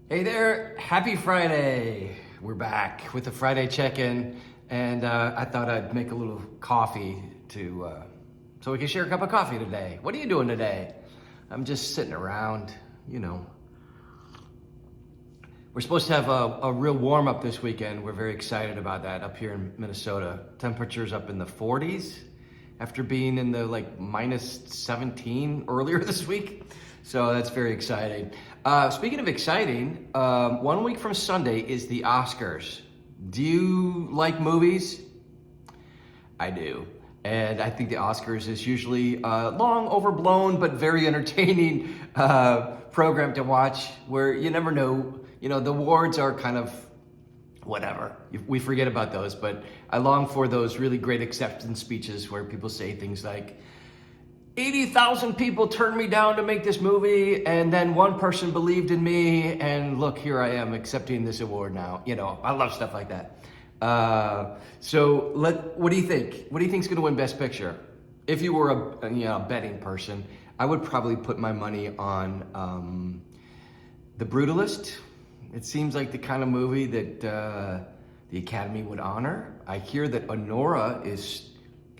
Hey there, happy Friday. We're back with the Friday check-in, and I thought I'd make a little coffee so we can share a cup of coffee today. What are you doing today? I'm just sitting around, you know. We're supposed to have a real warm up this weekend. We're very excited about that up here in Minnesota. Temperatures up in the 40s after being in the minus 17 earlier this week. So that's very exciting. Speaking of exciting, 1 week from Sunday is the Oscars. Do you like movies? I do. And I think the Oscars is usually a long, overblown, but very entertaining program to watch where you never know. You know, the awards are kind of whatever. We forget about those, but I long for those really great acceptance speeches where people say things like, 80,000 people turned me down to make this movie, and then one person believed in me, and look, here I am accepting this award now. You know, I love stuff like that. What do you think? What do you think is going to win Best Picture? If you were a betting person, I would probably put my money on The Brutalist. It seems like the kind of movie that the Academy would honor. I hear that Honora is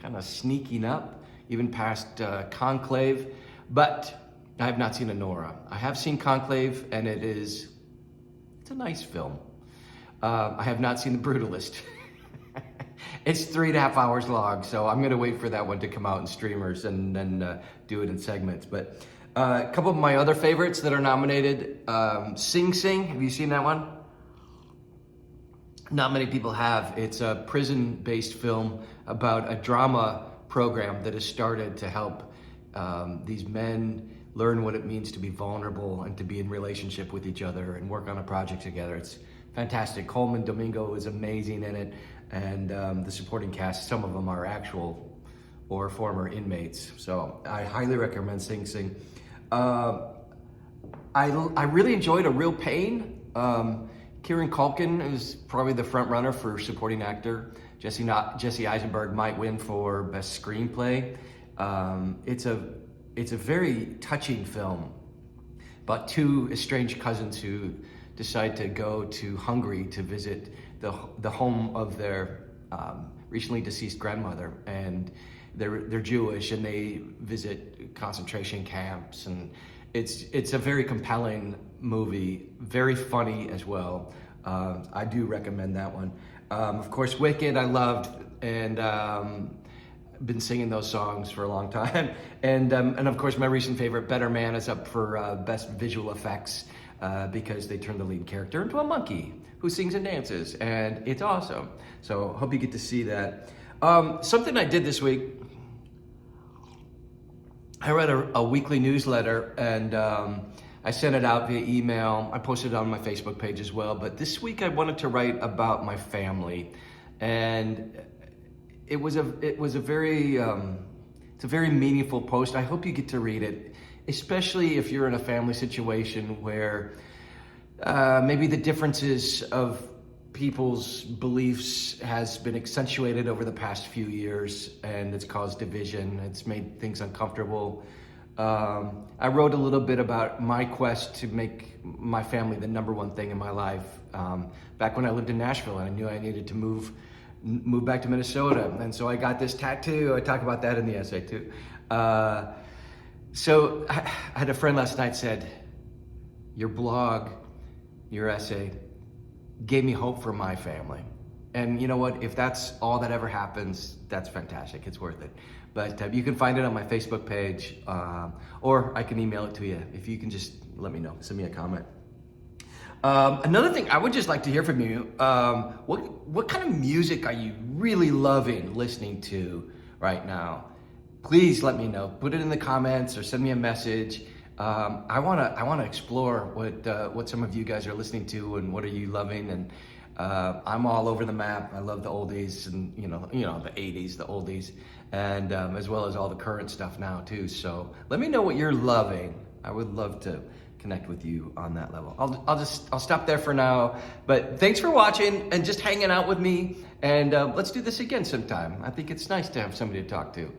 kind of sneaking up, even past Conclave, but I have not seen Honora. I have seen Conclave, and it's a nice film. I have not seen The Brutalist. It's 3.5 hours long, so I'm gonna wait for that one to come out in streamers and then do it in segments. But a couple of my other favorites that are nominated, Sing Sing, have you seen that one? Not many people have. It's a prison-based film about a drama program that has started to help these men learn what it means to be vulnerable and to be in relationship with each other and work on a project together. It's fantastic. Coleman Domingo is amazing in it, and the supporting cast, some of them are actual or former inmates. So I highly recommend Sing Sing. I really enjoyed A Real Pain. Kieran Culkin is probably the front runner for supporting actor. Jesse Eisenberg might win for best screenplay. It's a very touching film about two estranged cousins who decide to go to Hungary to visit the home of their recently deceased grandmother, and they're Jewish, and they visit concentration camps, and it's a very compelling movie, very funny as well. I do recommend that one. Of course, Wicked I loved, and been singing those songs for a long time. And of course, my recent favorite, Better Man, is up for best visual effects because they turned the lead character into a monkey who sings and dances, and it's awesome. So hope you get to see that. Something I did this week, I read a weekly newsletter, and I sent it out via email. I posted it on my Facebook page as well. But this week I wanted to write about my family, and it's a very meaningful post. I hope you get to read it, especially if you're in a family situation where maybe the differences of people's beliefs has been accentuated over the past few years, and it's caused division. It's made things uncomfortable. I wrote a little bit about my quest to make my family the number one thing in my life. Back when I lived in Nashville, and I knew I needed to move back to Minnesota, and so I got this tattoo. I talk about that in the essay too. So I had a friend last night said, your blog, your essay, gave me hope for my family. And you know what? If that's all that ever happens, that's fantastic. It's worth it. But you can find it on my Facebook page, or I can email it to you. If you can just let me know, send me a comment. Another thing, I would just like to hear from you. What kind of music are you really loving listening to right now? Please let me know. Put it in the comments or send me a message. I wanna explore what some of you guys are listening to and what are you loving. And I'm all over the map. I love the oldies and you know the 80s, the oldies, and as well as all the current stuff now too. So let me know what you're loving. I would love to connect with you on that level. I'll stop there for now. But thanks for watching and just hanging out with me. And let's do this again sometime. I think it's nice to have somebody to talk to.